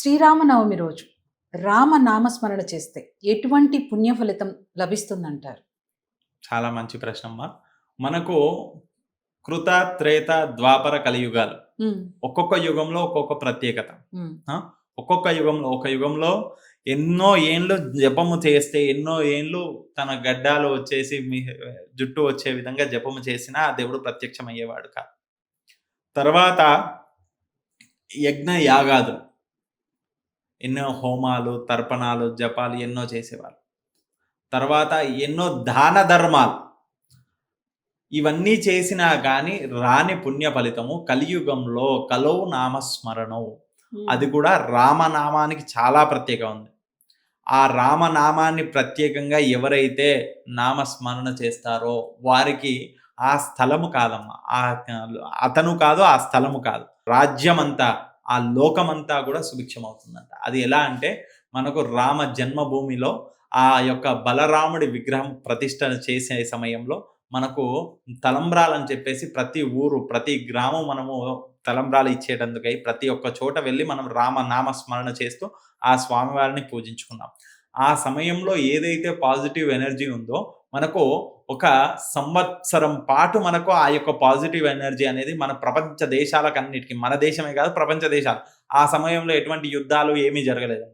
శ్రీరామనవమి రోజు రామ నామస్మరణ చేస్తే ఎటువంటి పుణ్య ఫలితం లభిస్తుందంటారు? చాలా మంచి ప్రశ్నమ్మా. మనకు కృత, త్రేత, ద్వాపర, కలియుగాలు. హ్మ్. ఒక్కొక్క యుగంలో ఒక్కొక్క ప్రత్యేకత. హ్మ్. ఆ! ఒక్కొక్క యుగంలో ఒక యుగంలో ఎన్నో ఏండ్లు జపము చేస్తే, ఎన్నో ఏండ్లు తన గడ్డాలు వచ్చేసి జుట్టు వచ్చే విధంగా జపము చేసినా ఆ దేవుడు ప్రత్యక్షమయ్యేవాడు కాదు. తర్వాత యజ్ఞ యాగాదులు, ఎన్నో హోమాలు, తర్పణాలు, జపాలు ఎన్నో చేసేవాళ్ళు. తర్వాత ఎన్నో దాన ధర్మాలు. ఇవన్నీ చేసినా గాని రాని పుణ్య ఫలితము కలియుగంలో కలౌ నామస్మరణం. అది హ్మ్. కూడా రామనామానికి చాలా ప్రత్యేకం ఉంది. ఆ రామనామాన్ని ప్రత్యేకంగా ఎవరైతే నామస్మరణ చేస్తారో వారికి ఆ స్థలము కాదమ్మా. అతను కాదు, ఆ స్థలము కాదు. రాజ్యమంతా, ఆ లోకమంతా కూడా సుభిక్షమవుతుందంట. అది ఎలా అంటే మనకు రామ జన్మభూమిలో ఆ యొక్క బలరాముడి విగ్రహం ప్రతిష్ఠ చేసే సమయంలో మనకు తలంబ్రాలని చెప్పేసి ప్రతి ఊరు, ప్రతి గ్రామం మనము తలంబ్రాలు ఇచ్చేటందుకై ప్రతి ఒక్క చోట వెళ్లి మనం రామ నామ స్మరణ చేస్తూ ఆ స్వామివారిని పూజించుకున్నాం. ఆ సమయంలో ఏదైతే పాజిటివ్ ఎనర్జీ ఉందో మనకు ఒక సంవత్సరం పాటు మనకు ఆ యొక్క పాజిటివ్ ఎనర్జీ అనేది మన ప్రపంచ దేశాలకన్నిటికి, మన దేశమే కాదు ప్రపంచ దేశాలు. ఆ సమయంలో ఎటువంటి యుద్ధాలు ఏమీ జరగలేదు.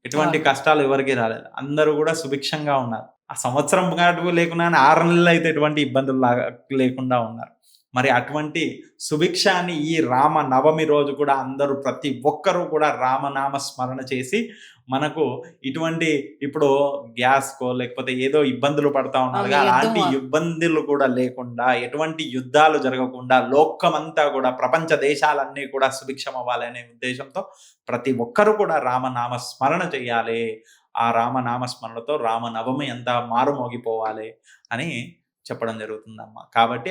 ఎటువంటి అవును. కష్టాలు ఎవరికీ రాలేదు. అందరూ గూడా సుభిక్షంగా ఉన్నారు. ఆ సంవత్సరం పాటు లేకున్నా గాని 6 నెలలైతే ఎటువంటి ఇబ్బందుల్లాగా లేకుండా ఉన్నారు. మరి అటువంటి సుభిక్షాన్ని ఈ రామ నవమి రోజు కూడా అందరూ ప్రతి ఒక్కరు కూడా రామనామ స్మరణ చేసి మనకు ఇటువంటి ఇప్పుడు గ్యాస్‌కో లేకపోతే ఏదో ఇబ్బందులు పడతా అవును. ఉన్నారుగా, యుద్ధం అలాంటి ఇబ్బందులు కూడా లేకుండా, ఎటువంటి యుద్ధాలు జరగకుండా లోకమంతా కూడా ప్రపంచ దేశాలన్నీ కూడా సుభిక్షం అవ్వాలనే ఉద్దేశంతో ప్రతి ఒక్కరు కూడా రామనామ స్మరణ చేయాలి. ఆ రామనామ స్మరణతో రామనవమి అంతా మారుమోగిపోవాలి అని చెప్పడం జరుగుతుందమ్మా. కాబట్టి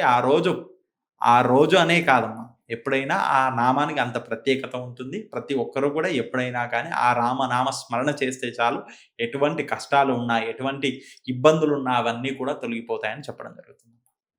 ఆ రోజు అనే కాదమ్మా. ఎప్పుడైనా ఆ నామానికి అంత ప్రత్యేకత ఉంటుంది. ప్రతి ఒక్కరు కూడా ఎప్పుడైనా కానీ ఆ రామనామ స్మరణ చేస్తే చాలు. ఎటువంటి కష్టాలు ఉన్నా, ఎటువంటి ఇబ్బందులున్నా అవన్నీ కూడా తొలగిపోతాయని చెప్పడం జరుగుతుంది.